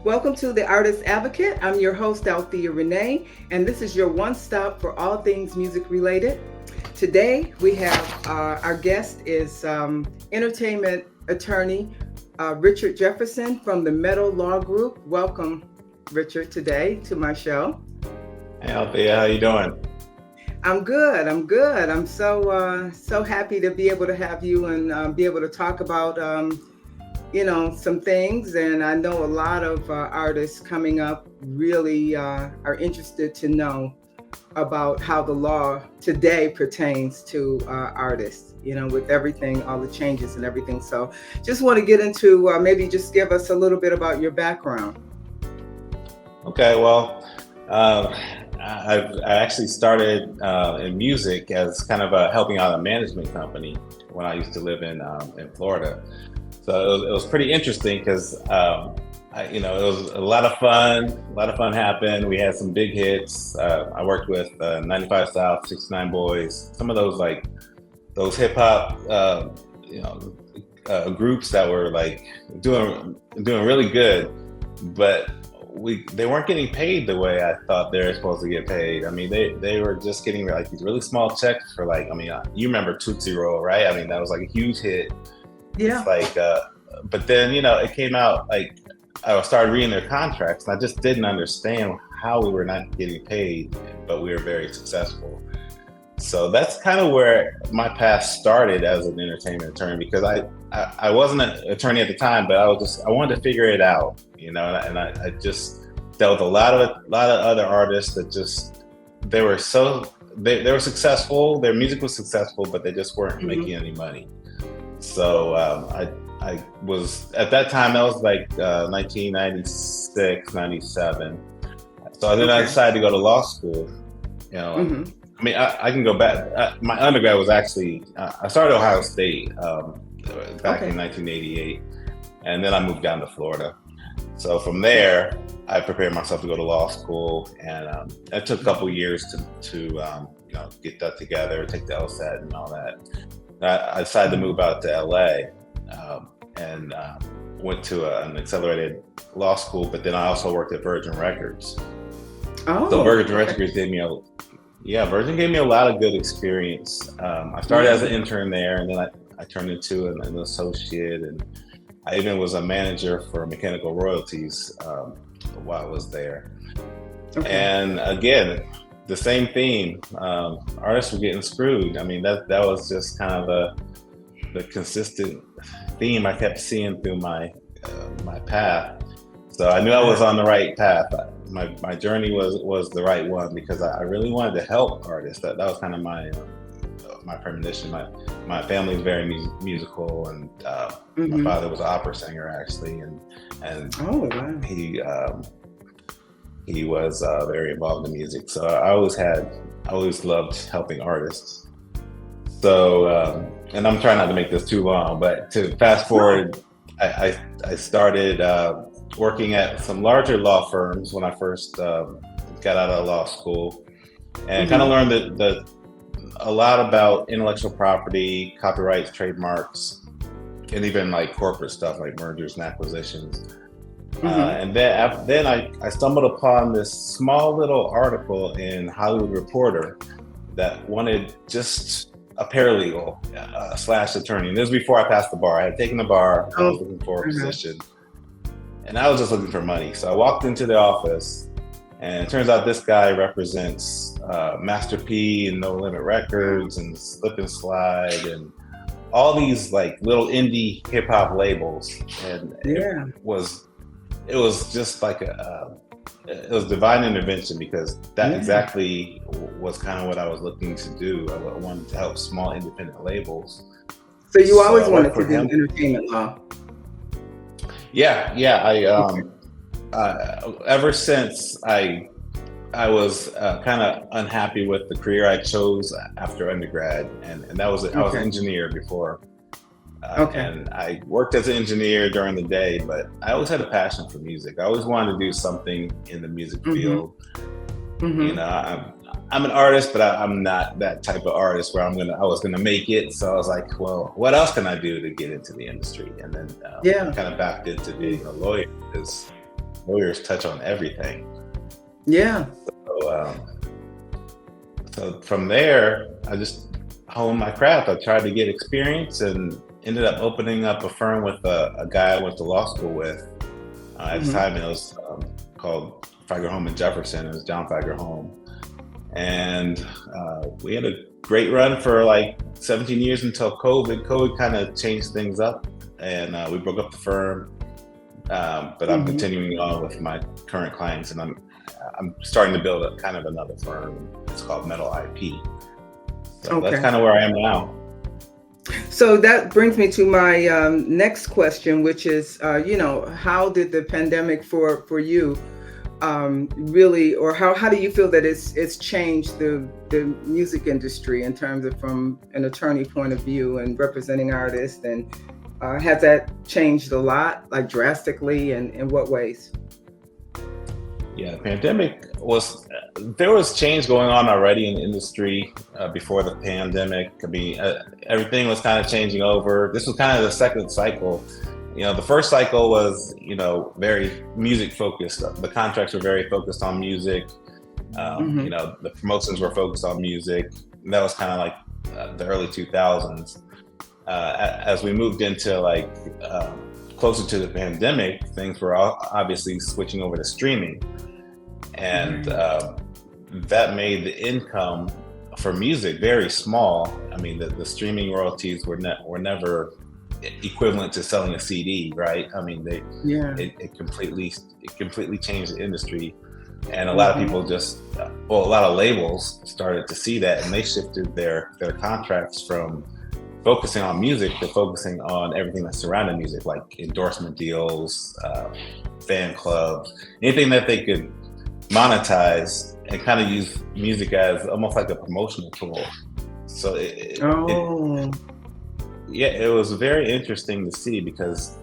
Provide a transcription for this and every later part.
Welcome to the Artist Advocate. I'm your host, Althea Rene, and this is your one stop for all things music related. Today, we have our guest is entertainment attorney Richard Jefferson from the M.E.T.A.L Law Group. Welcome, Richard, today to my show. Hey, Althea, how you doing? I'm good. I'm so happy to be able to have you and be able to talk about some things. And I know a lot of artists coming up really are interested to know about how the law today pertains to artists, with everything, all the changes and everything. So just want to get into maybe just give us a little bit about your background. Okay, well, I actually started in music as kind of helping out a management company when I used to live in Florida. So it was pretty interesting because it was a lot of fun. A lot of fun happened. We had some big hits. I worked with 95 South, 69 Boys, some of those hip hop groups that were like doing really good, but they weren't getting paid the way I thought they were supposed to get paid. I mean, they were just getting like these really small checks for you remember Tootsie Roll, right? I mean, that was like a huge hit. Yeah. It's but then, it came out like I started reading their contracts and I just didn't understand how we were not getting paid, but we were very successful. So that's kind of where my path started as an entertainment attorney, because I wasn't an attorney at the time, but I wanted to figure it out, and I just dealt with a lot of other artists that they were successful, their music was successful, but they just weren't making any money. So I was, at that time, that was like 1996, 97. So then I decided to go to law school, I mean, I can go back. My undergrad was actually, I started at Ohio State back in 1988, and then I moved down to Florida. So from there, I prepared myself to go to law school, and it took a couple years to get that together, take the LSAT and all that. I decided to move out to LA and went to an accelerated law school, but then I also worked at Virgin Records. Oh, so Virgin Records gave me Virgin gave me a lot of good experience. I started as an intern there, and then I turned into an associate, and I even was a manager for mechanical royalties while I was there. Okay. And again, the same theme, artists were getting screwed. I mean, that was just kind of the consistent theme I kept seeing through my path. So I knew I was on the right path. My journey was the right one, because I really wanted to help artists. That was kind of my premonition. My family is very musical, and my father was an opera singer actually, and oh, wow. He was very involved in music. So I always loved helping artists. So and I'm trying not to make this too long, but to fast forward, I started working at some larger law firms when I first got out of law school, and kind of learned a lot about intellectual property, copyrights, trademarks, and even like corporate stuff like mergers and acquisitions. And then I stumbled upon this small little article in Hollywood Reporter that wanted just a paralegal / attorney. And this was before I passed the bar. I had taken the bar. I was looking for a position. And I was just looking for money. So I walked into the office, and it turns out this guy represents Master P and No Limit Records and Slip and Slide and all these like little indie hip hop labels. And it was just like it was divine intervention, because that exactly was kind of what I was looking to do. I wanted to help small independent labels. So you always wanted to do entertainment law? Yeah. Ever since I was kind of unhappy with the career I chose after undergrad, and that was I was an engineer before, and I worked as an engineer during the day. But I always had a passion for music. I always wanted to do something in the music field. I'm an artist, but I'm not that type of artist where I was gonna make it. So I was like, well, what else can I do to get into the industry? And then kind of backed into being a lawyer, because lawyers touch on everything. Yeah. So from there, I just honed my craft. I tried to get experience and ended up opening up a firm with a guy I went to law school with. At the time, it was called Fagerholm and Jefferson. It was John Fagerholm. And we had a great run for like 17 years until COVID. COVID kind of changed things up, and we broke up the firm. But I'm continuing on with my current clients, and I'm starting to build a kind of another firm. It's called M.E.T.A.L IP. So that's kind of where I am now. So that brings me to my next question, which is, how did the pandemic for you really, or how do you feel that it's changed the music industry in terms of from an attorney point of view and representing artists, and has that changed a lot, like drastically, and in what ways? Yeah, the pandemic there was change going on already in the industry before the pandemic. I mean, everything was kind of changing over. This was kind of the second cycle. The first cycle was, very music focused. The contracts were very focused on music. The promotions were focused on music. And that was kind of like the early 2000s. As we moved into like closer to the pandemic, things were obviously switching over to streaming. And that made the income for music very small. I mean, the streaming royalties were never equivalent to selling a CD, right? I mean, it completely changed the industry, and a lot of people a lot of labels started to see that, and they shifted their contracts from focusing on music to focusing on everything that surrounded music, like endorsement deals, fan clubs, anything that they could monetize and kind of use music as almost like a promotional tool. So it was very interesting to see, because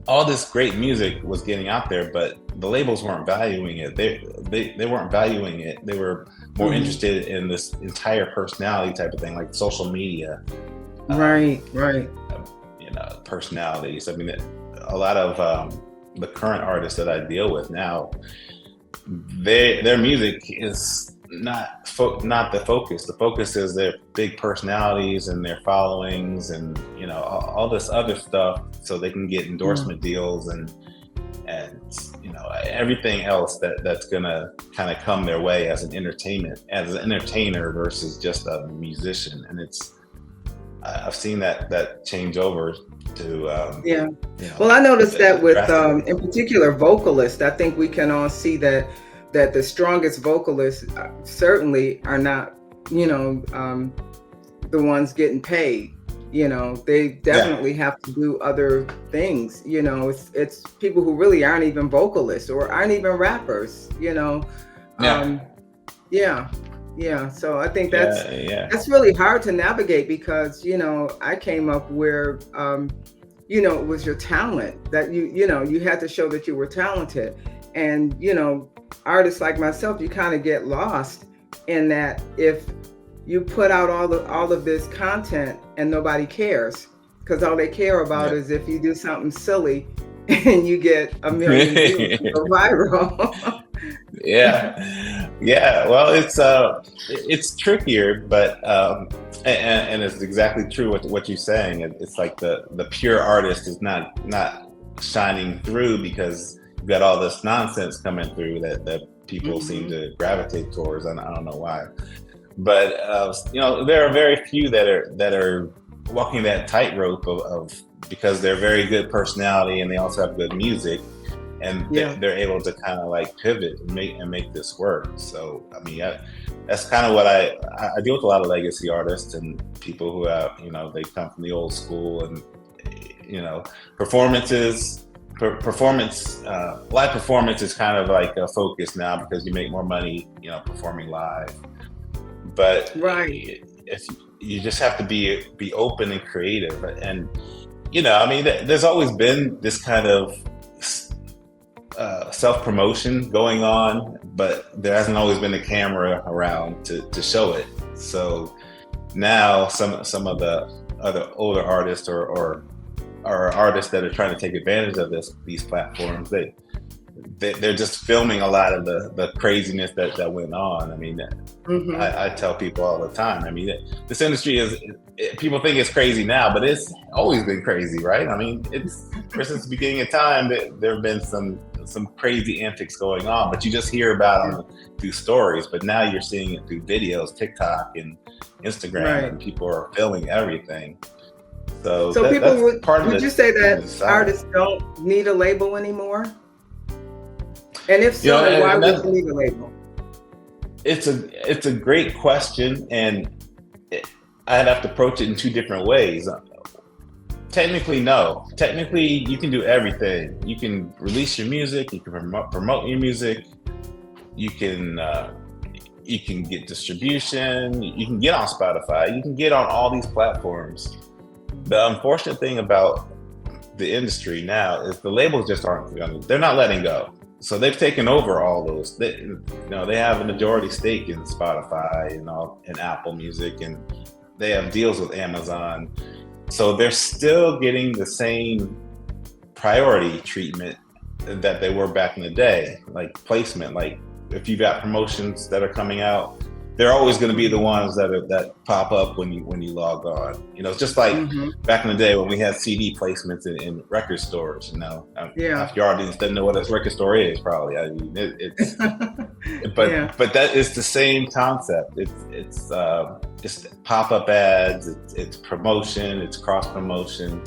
all this great music was getting out there, but the labels weren't valuing it. They weren't valuing it. They were more interested in this entire personality type of thing, like social media. Right. Personalities. I mean, a lot of the current artists that I deal with now, their music is not the focus. The focus is their big personalities and their followings, and all this other stuff, so they can get endorsement deals and everything else that's gonna kind of come their way as an entertainer versus just a musician. And I've seen that change over to Well, I noticed that with in particular vocalists. I think we can all see that the strongest vocalists certainly are not the ones getting paid. They definitely have to do other things. It's people who really aren't even vocalists or aren't even rappers. So I think that's really hard to navigate, because I came up where it was your talent that you had to show that you were talented, and artists like myself, you kind of get lost in that if you put out all of this content and nobody cares, because all they care about is if you do something silly and you get 1 million views, go viral. Well, it's trickier, but and it's exactly true what you're saying. It's like the pure artist is not shining through, because you've got all this nonsense coming through that people seem to gravitate towards, and I don't know why. But there are very few that are walking that tightrope of because they're very good personality and they also have good music, and they're able to kind of like pivot and make this work. So I mean, that's kind of what I deal with a lot of legacy artists and people who have, they come from the old school, and live performance is kind of like a focus now, because you make more money performing live. But if you just have to be open and creative, and there's always been this kind of self-promotion going on, but there hasn't always been a camera around to show it. So now some of the other older artists or artists that are trying to take advantage of these platforms, they're just filming a lot of the craziness that went on. I mean, I tell people all the time. I mean, this industry people think it's crazy now, but it's always been crazy, right? I mean, it's ever since the beginning of time that there have been some crazy antics going on, but you just hear about them through stories. But now you're seeing it through videos, TikTok and Instagram, and people are filming everything. So people would you say that artists don't need a label anymore? And if so, why would you need a label? It's a great question, and I'd have to approach it in two different ways. Technically, no. Technically, you can do everything. You can release your music. You can promote your music. You can get distribution. You can get on Spotify. You can get on all these platforms. The unfortunate thing about the industry now is the labels just they're not letting go. So they've taken over all those. They have a majority stake in Spotify and Apple Music, and they have deals with Amazon. So they're still getting the same priority treatment that they were back in the day, like placement. Like if you've got promotions that are coming out, they're always going to be the ones that pop up when you log on. It's just like back in the day when we had CD placements in record stores. Half your audience doesn't know what a record store is, probably. I mean, it's but that is the same concept. It's pop-up ads. It's promotion. It's cross promotion.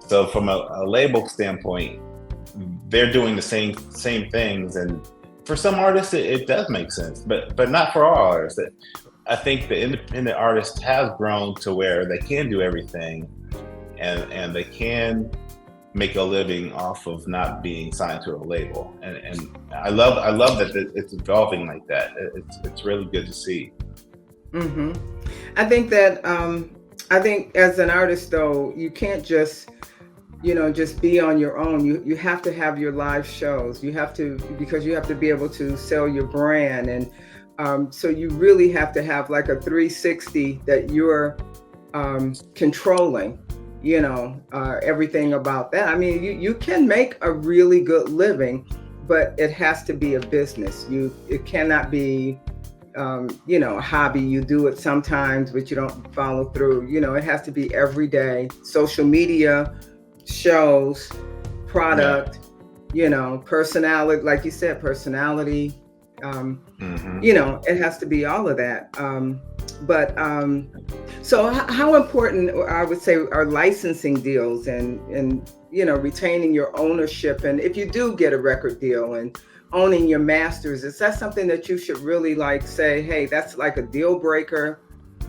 So from a label standpoint, they're doing the same things, and for some artists, it does make sense, but not for all artists. I think the independent artist has grown to where they can do everything, and they can make a living off of not being signed to a label. And I love that it's evolving like that. It's really good to see. I think that as an artist, though, you can't just be on your own. You have to have your live shows. Because you have to be able to sell your brand. And so you really have to have like a 360 that you're controlling, everything about that. I mean, you can make a really good living, but it has to be a business. It cannot be, a hobby. You do it sometimes, but you don't follow through. It has to be every day. Social media, shows, product, personality, like you said, personality, it has to be all of that. So how important, I would say, are licensing deals and retaining your ownership? And if you do get a record deal and owning your masters, is that something that you should really say, hey, that's like a deal breaker,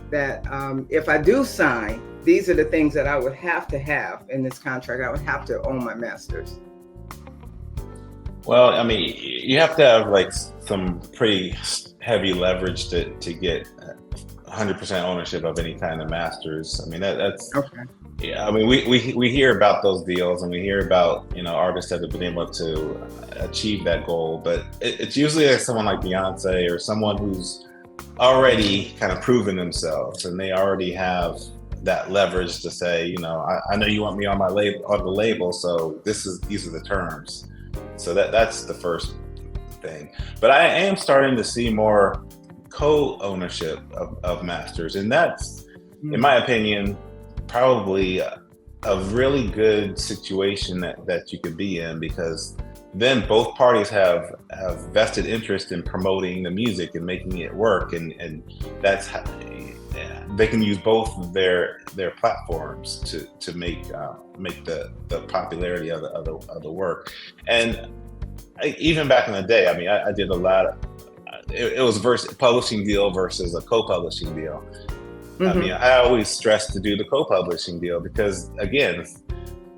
that if I do sign, these are the things that I would have to have in this contract. I would have to own my masters. Well, I mean, you have to have some pretty heavy leverage to get 100% ownership of any kind of masters. I mean, that's okay. Yeah, I mean, we hear about those deals, and we hear about artists that have been able to achieve that goal, but it's usually someone like Beyonce or someone who's already kind of proven themselves, and they already have that leverage to say, I know you want me on the label, so these are the terms. So that's the first thing. But I am starting to see more co-ownership of masters, and that's, in my opinion, probably a really good situation that you could be in, because then both parties have vested interest in promoting the music and making it work, and that's how they can use both of their platforms to make the popularity of the work. And even back in the day, I mean, I did a lot of it was publishing deal versus a co-publishing deal. I mean, I always stress to do the co-publishing deal, because again,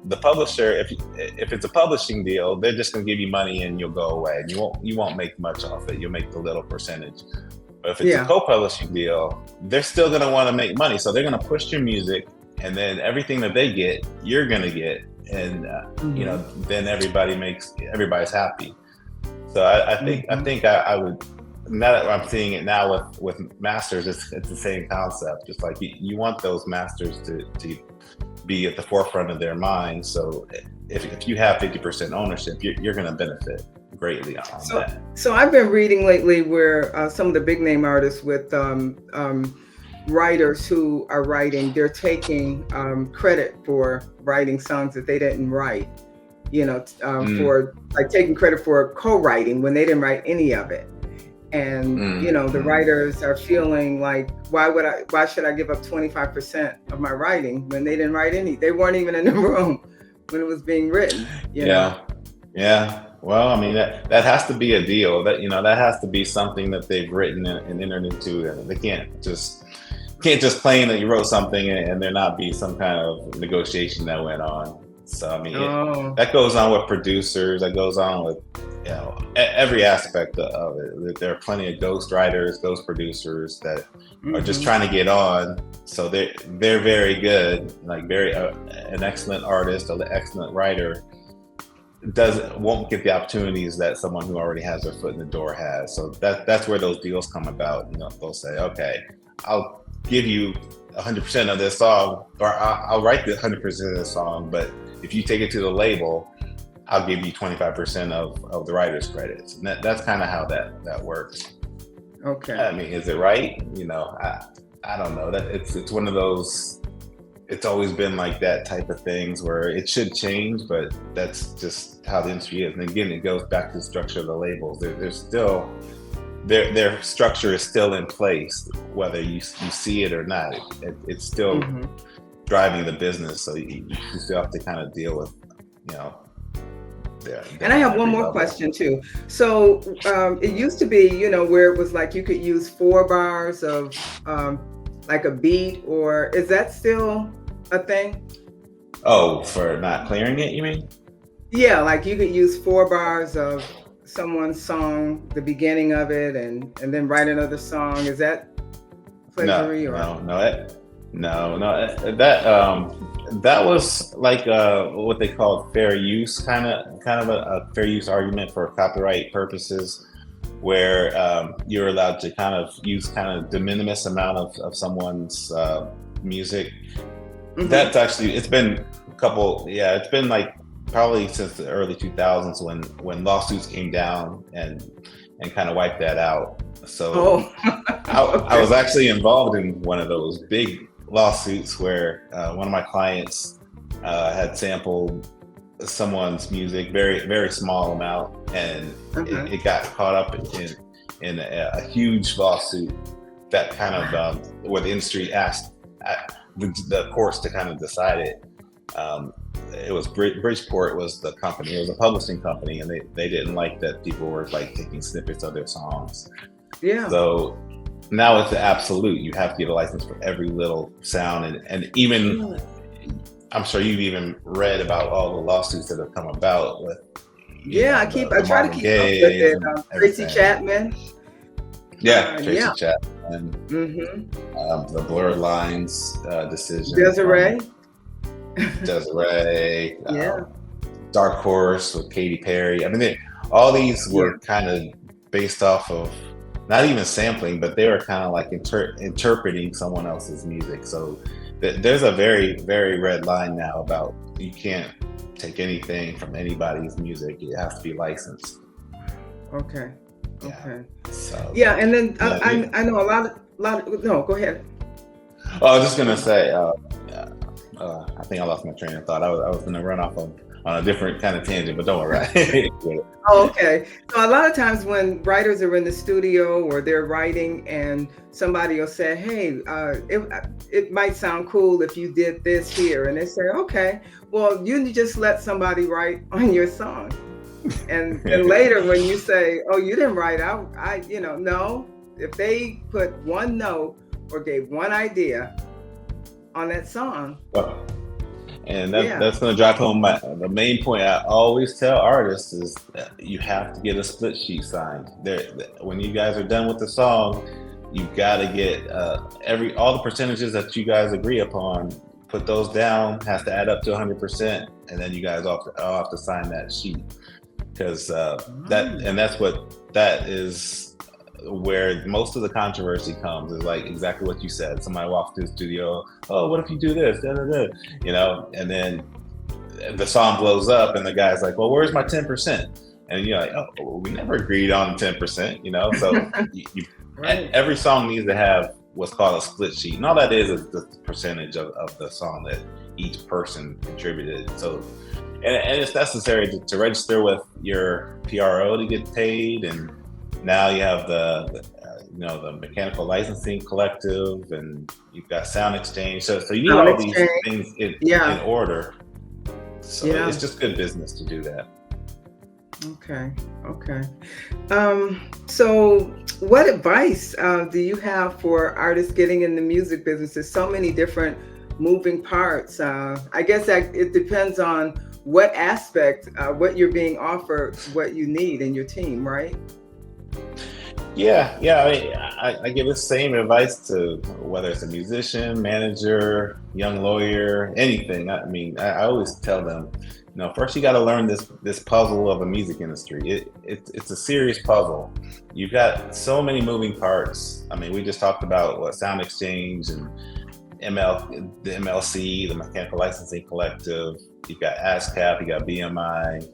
the publisher, if it's a publishing deal, they're just going to give you money and you'll go away, and you won't make much off it. You'll make the little percentage. But if it's a co-publishing deal, they're still going to want to make money, so they're going to push your music, and then everything that they get, you're going to get, and then everybody's happy. So I think I would. Now that I'm seeing it now with masters, it's the same concept. Just like you want those masters to be at the forefront of their mind. So if you have 50% ownership, you're going to benefit. greatly on that. So I've been reading lately where some of the big name artists with writers who are writing, they're taking credit for writing songs that they didn't write, for like taking credit for co-writing when they didn't write any of it. And the writers are feeling like, why should I give up 25% of my writing when they didn't write any? They weren't even in the room when it was being written. You know? Well, I mean, that has to be a deal. That that has to be something that they've written and entered into. And they can't just claim that you wrote something and there not be some kind of negotiation that went on. So I mean, that goes on with producers. That goes on with every aspect of it. There are plenty of ghost writers, ghost producers that are just trying to get on. So they're very good, like an excellent artist or the excellent writer won't get the opportunities that someone who already has their foot in the door has. So that's where those deals come about. They'll say, okay, I'll give you 100% of this song, or I'll write the 100% of this song, but if you take it to the label, I'll give you 25% of the writer's credits. And that's kind of how that works. Okay. I mean, is it right? I don't know. That it's one of those. It's always been like that type of things where it should change, but that's just how the industry is. And again, it goes back to the structure of the labels. They're still their structure is still in place, whether you see it or not. It's still driving the business, so you still have to kind of deal with, And I have one more question too. So it used to be, where it was like you could use 4 bars of like a beat, or is that still a thing? Oh, for not clearing it, you mean? Yeah, like you could use 4 bars of someone's song, the beginning of it, and then write another song. Is that plagiary? No. That was like what they called fair use, kind of a fair use argument for copyright purposes, where you're allowed to kind of use kind of de minimis amount of someone's music. That's actually, it's been it's been like probably since the early 2000s when lawsuits came down and kind of wiped that out. So I was actually involved in one of those big lawsuits where one of my clients had sampled someone's music, very, very small amount, and it got caught up in a huge lawsuit that kind of where the industry asked the courts to kind of decide it. It was Bridgeport was the company. It was a publishing company, and they didn't like that people were like taking snippets of their songs. Yeah. So now it's the absolute. You have to get a license for every little sound, and even I'm sure you've even read about all the lawsuits that have come about with. I try to keep up with it. Tracy Chapman. Tracy Chapman. The Blurred Lines decision. Desiree. Dark Horse with Katy Perry. I mean, all these were kind of based off of not even sampling, but they were kind of like interpreting someone else's music. So there's a very, very red line now about you can't take anything from anybody's music. It has to be licensed. Okay. So, and then I know a lot of no, go ahead. Oh, I was just gonna say, I think I lost my train of thought. I was gonna run off on a different kind of tangent, but don't worry. Okay. So a lot of times when writers are in the studio or they're writing and somebody will say, hey, it might sound cool if you did this here. And they say, okay, well, you just let somebody write on your song. And later when you say, oh, you didn't write out, no, if they put one note or gave one idea on that song. And that's going to drive home the main point I always tell artists is that you have to get a split sheet signed. When you guys are done with the song, you got to get all the percentages that you guys agree upon, put those down, has to add up to 100%, and then you guys all have to sign that sheet. Because that is where most of the controversy comes, is like exactly what you said. Somebody walks through the studio, oh, what if you do this? And then the song blows up and the guy's like, well, where's my 10%? and you're like, oh, we never agreed on 10%, So Right. every song needs to have what's called a split sheet, and all that is the percentage of the song that each person contributed. So, and it's necessary to register with your PRO to get paid, and now you have the mechanical licensing collective, and you've got sound exchange. So you need Sound all exchange. these things in order. So it's just good business to do that. Okay. So what advice do you have for artists getting in the music business? There's so many different moving parts. I guess that it depends on what aspect, what you're being offered, what you need in your team, right? Yeah. I mean, I give the same advice to whether it's a musician, manager, young lawyer, anything. I mean, I always tell them, first you got to learn this puzzle of a music industry. It's a serious puzzle. You've got so many moving parts. I mean, we just talked about sound exchange and the MLC, the Mechanical Licensing Collective. You've got ASCAP, you got BMI.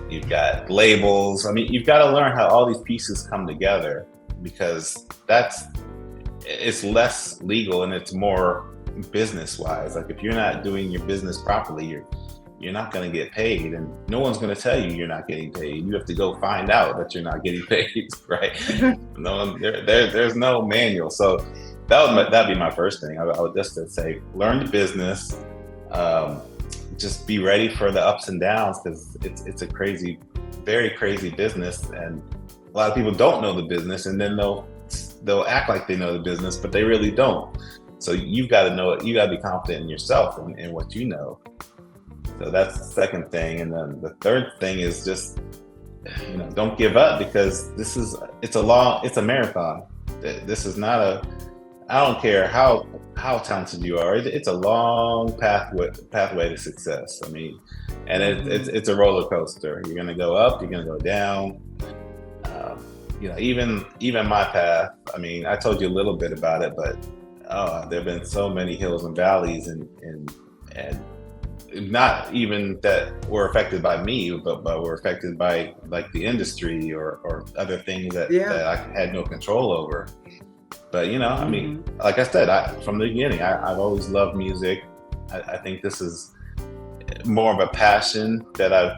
You've got labels. I mean, you've got to learn how all these pieces come together, because it's less legal and it's more business wise. Like, if you're not doing your business properly, you're not going to get paid, and no one's going to tell you you're not getting paid. You have to go find out that you're not getting paid, right? There's no manual. So that'd be my first thing. I would just say, learn the business. Just be ready for the ups and downs, because it's a very crazy business, and a lot of people don't know the business, and then they'll act like they know the business, but they really don't. So you've got to know it. You got to be confident in yourself and what you know. So that's the second thing. And then the third thing is just, don't give up, because it's a marathon. This is not I don't care how talented you are. It's a long pathway to success. I mean, and it's a roller coaster. You're going to go up, you're going to go down. Even my path, I mean, I told you a little bit about it, but there've been so many hills and valleys, and not even that were affected by me, but were affected by like the industry or other things that I had no control over. But I mean, like I said, from the beginning, I've always loved music. I think this is more of a passion that I've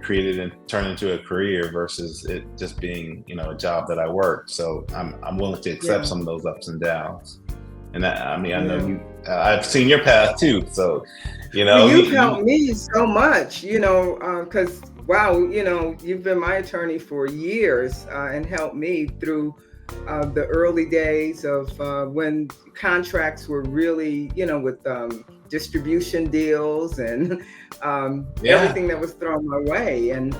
created and turned into a career, versus it just being a job that I work. So I'm willing to accept some of those ups and downs. And I know I've seen your path too. So you've helped me so much. Because you've been my attorney for years and helped me through the early days of when contracts were really, with distribution deals and everything that was thrown my way. And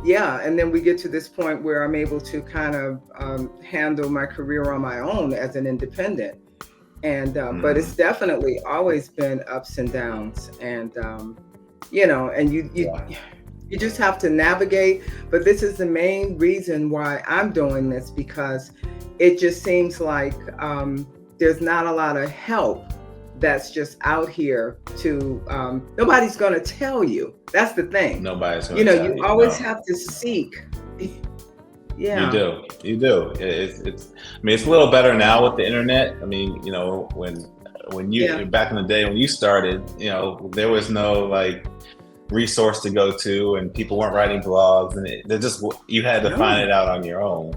and then we get to this point where I'm able to kind of handle my career on my own as an independent. And but it's definitely always been ups and downs, and and you just have to navigate. But this is the main reason why I'm doing this, because it just seems like there's not a lot of help that's just out here to nobody's going to tell you. That's the thing. Nobody's going to tell you. You always have to seek. Yeah. You do. It's I mean, it's a little better now with the internet. I mean, when you back in the day when you started, there was no like resource to go to, and people weren't writing blogs, and you had to find it out on your own.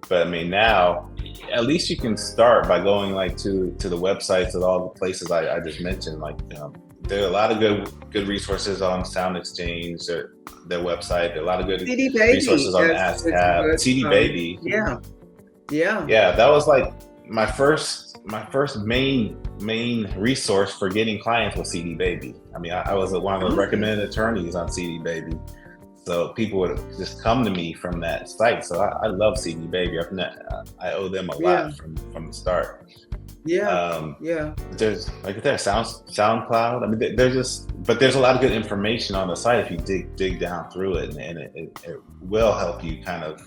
But I mean, now at least you can start by going like to the websites of all the places I just mentioned. Like there are a lot of good resources on Sound Exchange, their website. There are a lot of good resources on ASCAP, CD Baby. Yeah. That was like my first main resource for getting clients was CD Baby. I mean, I was one of the recommended attorneys on CD Baby. So people would just come to me from that site. So I love CD Baby. I owe them a lot from the start. There's SoundCloud. I mean, there's a lot of good information on the site if you dig down through it, and it will help you kind of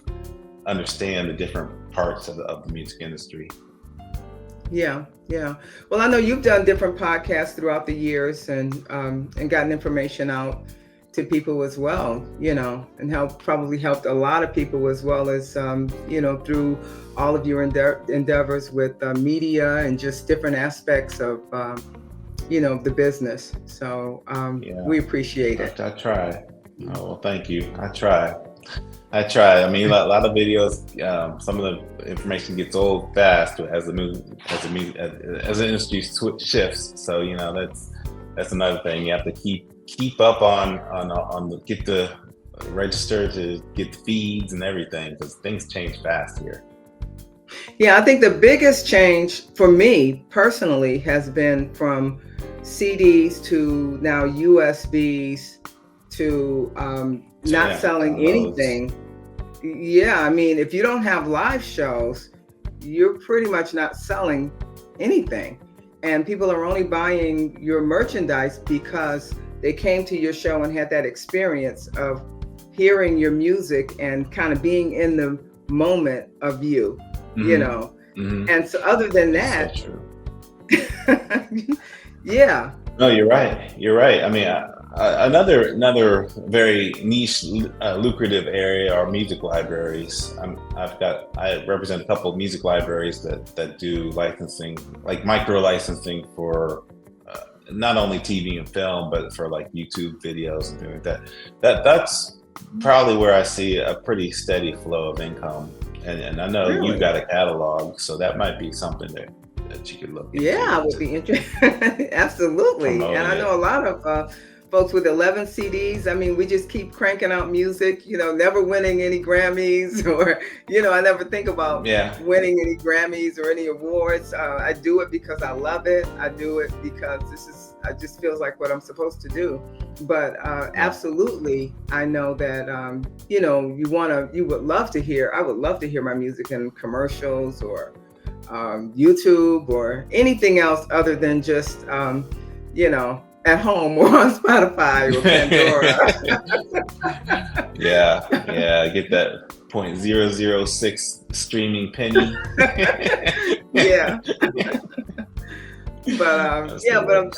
understand the different parts of the music industry. Yeah. Well, I know you've done different podcasts throughout the years and gotten information out. to people as well, and probably helped a lot of people, as well as, through all of your endeavors with media and just different aspects of, the business. So we appreciate it. I try. Oh, well, thank you. I try. I mean, a lot of videos, some of the information gets old fast as the industry shifts. So, that's another thing. You have to keep up on get the register to get the feeds and everything, because things change fast here. Yeah, I think the biggest change for me personally has been from CDs to now USBs to not selling anything. Yeah, I mean, if you don't have live shows, you're pretty much not selling anything. And people are only buying your merchandise because they came to your show and had that experience of hearing your music and kind of being in the moment of you, Mm-hmm. And so other than that, yeah. No, you're right. I mean, another very niche, lucrative area are music libraries. I represent a couple of music libraries that do licensing, like micro licensing for not only TV and film, but for like YouTube videos and things like that. That's probably where I see a pretty steady flow of income. And I know You've got a catalog, so that might be something that you could look into. Yeah, I would be interested. Absolutely. And I know a lot of folks with 11 CDs. I mean, we just keep cranking out music, never winning any Grammys or, I never think about winning any Grammys or any awards. I do it because I love it. I do it because it just feels like what I'm supposed to do. But absolutely, I know that, I would love to hear my music in commercials or YouTube or anything else other than just, at home or on Spotify or Pandora. Yeah, get that 0.006 streaming penny. Yeah. But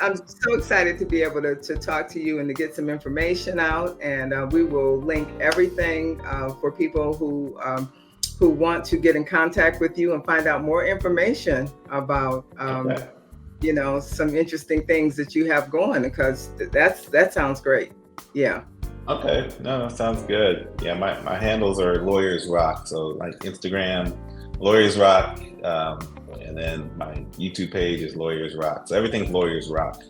I'm so excited to be able to talk to you and to get some information out, and we will link everything for people who want to get in contact with you and find out more information about some interesting things that you have going, because that sounds great. Yeah. Okay. No, that sounds good. Yeah, my handles are LawyersRock, so like Instagram, LawyersRock, and then my YouTube page is LawyersRock. So everything's LawyersRock.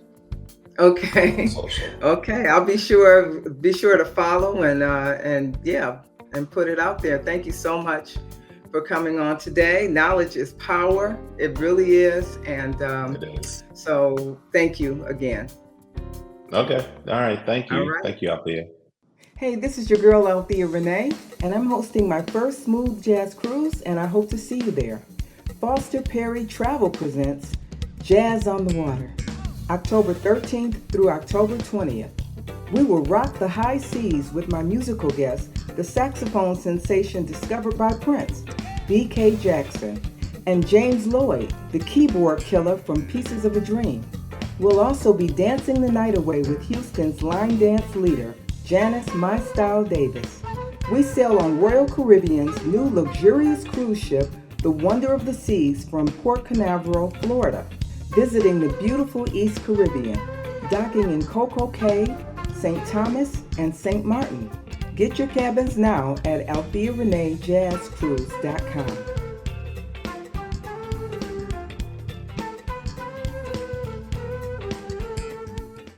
Okay. Okay. I'll be sure to follow and put it out there. Thank you so much for coming on today. Knowledge is power. It really is. And it is. So thank you again. Okay. All right. Thank you. All right. Thank you, Althea. Hey, this is your girl, Althea Rene, and I'm hosting my first Smooth Jazz Cruise, and I hope to see you there. Foster Perry Travel presents Jazz on the Water, October 13th through October 20th. We will rock the high seas with my musical guest, the saxophone sensation discovered by Prince, B.K. Jackson, and James Lloyd, the keyboard killer from Pieces of a Dream. We'll also be dancing the night away with Houston's line dance leader, Janice My Style Davis. We sail on Royal Caribbean's new luxurious cruise ship, the Wonder of the Seas, from Port Canaveral, Florida, visiting the beautiful East Caribbean, docking in Coco Cay, St. Thomas, and St. Martin. Get your cabins now at AltheaReneJazzCruise.com.